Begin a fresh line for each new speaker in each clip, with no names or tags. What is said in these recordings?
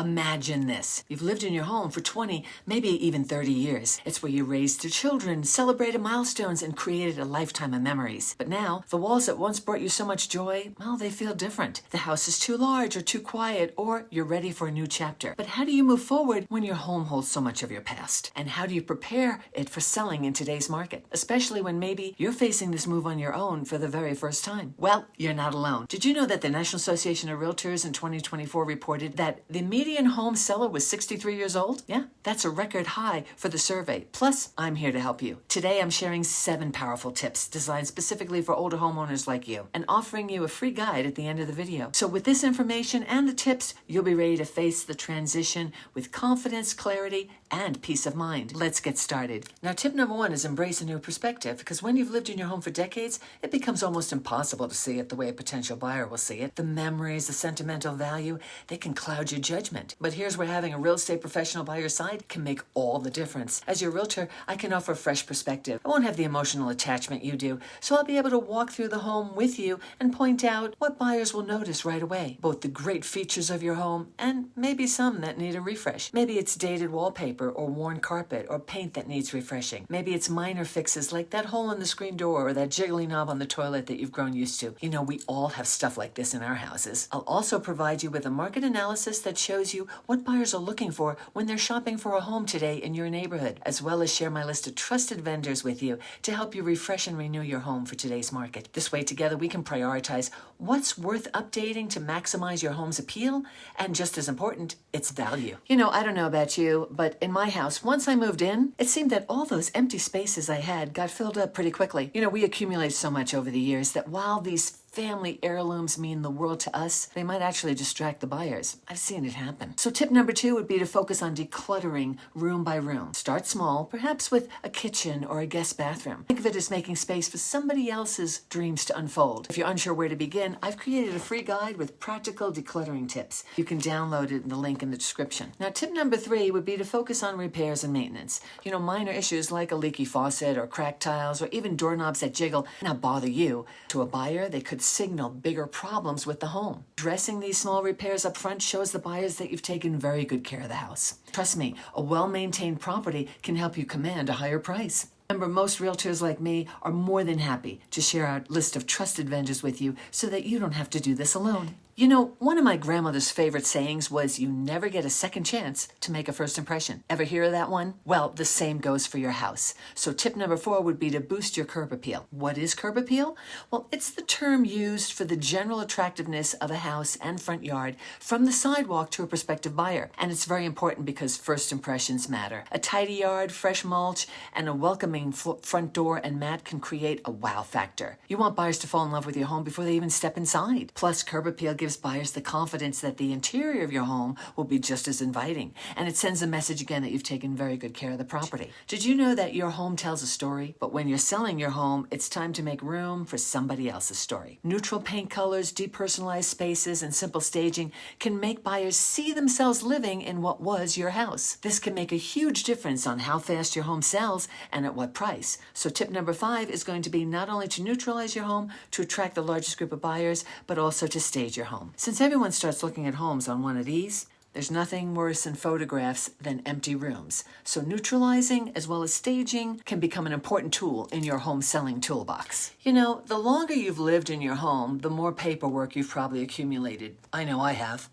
Imagine this. You've lived in your home for 20, maybe even 30 years. It's where you raised your children, celebrated milestones, and created a lifetime of memories. But now, the walls that once brought you so much joy, well, they feel different. The house is too large or too quiet, or you're ready for a new chapter. But how do you move forward when your home holds so much of your past? And how do you prepare it for selling in today's market, especially when maybe you're facing this move on your own for the very first time? Well, you're not alone. Did you know that the National Association of Realtors in 2024 reported that the median home seller was 63 years old? Yeah, that's a record high for the survey. Plus, I'm here to help you. Today, I'm sharing 7 powerful tips designed specifically for older homeowners like you and offering you a free guide at the end of the video. So with this information and the tips, you'll be ready to face the transition with confidence, clarity, and peace of mind. Let's get started. Now, tip number 1 is embrace a new perspective, because when you've lived in your home for decades, it becomes almost impossible to see it the way a potential buyer will see it. The memories, the sentimental value, they can cloud your judgment. But here's where having a real estate professional by your side can make all the difference. As your realtor, I can offer a fresh perspective. I won't have the emotional attachment you do, so I'll be able to walk through the home with you and point out what buyers will notice right away. Both the great features of your home and maybe some that need a refresh. Maybe it's dated wallpaper or worn carpet or paint that needs refreshing. Maybe it's minor fixes like that hole in the screen door or that jiggly knob on the toilet that you've grown used to. You know, we all have stuff like this in our houses. I'll also provide you with a market analysis that shows you what buyers are looking for when they're shopping for a home today in your neighborhood, as well as share my list of trusted vendors with you to help you refresh and renew your home for today's market. This way, together, we can prioritize what's worth updating to maximize your home's appeal and, just as important, its value. You know, I don't know about you, but in my house, once I moved in, it seemed that all those empty spaces I had got filled up pretty quickly. You know, we accumulate so much over the years that while these family heirlooms mean the world to us, they might actually distract the buyers. I've seen it happen. So tip number 2 would be to focus on decluttering room by room. Start small, perhaps with a kitchen or a guest bathroom. Think of it as making space for somebody else's dreams to unfold. If you're unsure where to begin, I've created a free guide with practical decluttering tips. You can download it in the link in the description. Now, tip number 3 would be to focus on repairs and maintenance. You know, minor issues like a leaky faucet or cracked tiles or even doorknobs that jiggle not bother you. To a buyer, they could signal bigger problems with the home. Addressing these small repairs up front shows the buyers that you've taken very good care of the house. Trust me, a well-maintained property can help you command a higher price. Remember, most realtors like me are more than happy to share our list of trusted vendors with you so that you don't have to do this alone. You know, one of my grandmother's favorite sayings was, you never get a second chance to make a first impression. Ever hear of that one? Well, the same goes for your house. So tip number 4 would be to boost your curb appeal. What is curb appeal? Well, it's the term used for the general attractiveness of a house and front yard from the sidewalk to a prospective buyer. And it's very important because first impressions matter. A tidy yard, fresh mulch, and a welcoming front door and mat can create a wow factor. You want buyers to fall in love with your home before they even step inside. Plus, curb appeal gives buyers the confidence that the interior of your home will be just as inviting. And it sends a message again that you've taken very good care of the property. Did you know that your home tells a story? But when you're selling your home, it's time to make room for somebody else's story. Neutral paint colors, depersonalized spaces, and simple staging can make buyers see themselves living in what was your house. This can make a huge difference on how fast your home sells and at what price. So tip number 5 is going to be not only to neutralize your home to attract the largest group of buyers, but also to stage your home. Since everyone starts looking at homes on one of these, there's nothing worse in photographs than empty rooms. So neutralizing as well as staging can become an important tool in your home selling toolbox. You know, the longer you've lived in your home, the more paperwork you've probably accumulated. I know I have.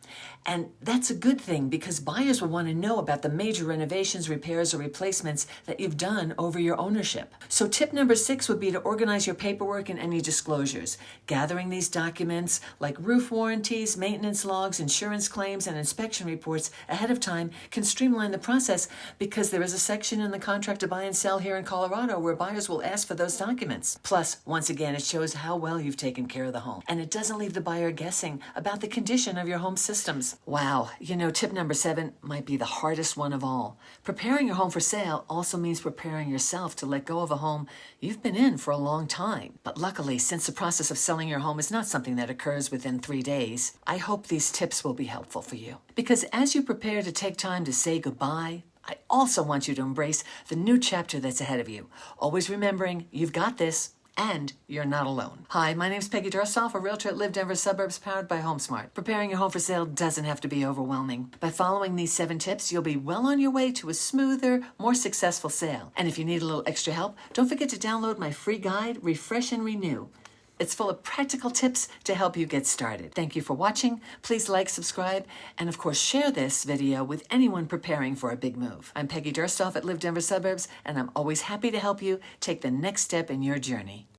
And that's a good thing because buyers will want to know about the major renovations, repairs, or replacements that you've done over your ownership. So tip number 6 would be to organize your paperwork and any disclosures. Gathering these documents like roof warranties, maintenance logs, insurance claims, and inspection reports ahead of time can streamline the process because there is a section in the contract to buy and sell here in Colorado where buyers will ask for those documents. Plus, once again, it shows how well you've taken care of the home, and it doesn't leave the buyer guessing about the condition of your home systems. Wow, you know, tip number 7 might be the hardest one of all. Preparing your home for sale also means preparing yourself to let go of a home you've been in for a long time. But luckily, since the process of selling your home is not something that occurs within 3 days, I hope these tips will be helpful for you. Because as you prepare to take time to say goodbye, I also want you to embrace the new chapter that's ahead of you. Always remembering you've got this And you're not alone. Hi, my name's Peggy Durstoff, a realtor at Live Denver Suburbs, powered by HomeSmart. Preparing your home for sale doesn't have to be overwhelming. By following these 7 tips, you'll be well on your way to a smoother, more successful sale. And if you need a little extra help, don't forget to download my free guide, Refresh and Renew. It's full of practical tips to help you get started. Thank you for watching. Please like, subscribe, and of course share this video with anyone preparing for a big move. I'm Peggy Durstoff at Live Denver Suburbs, and I'm always happy to help you take the next step in your journey.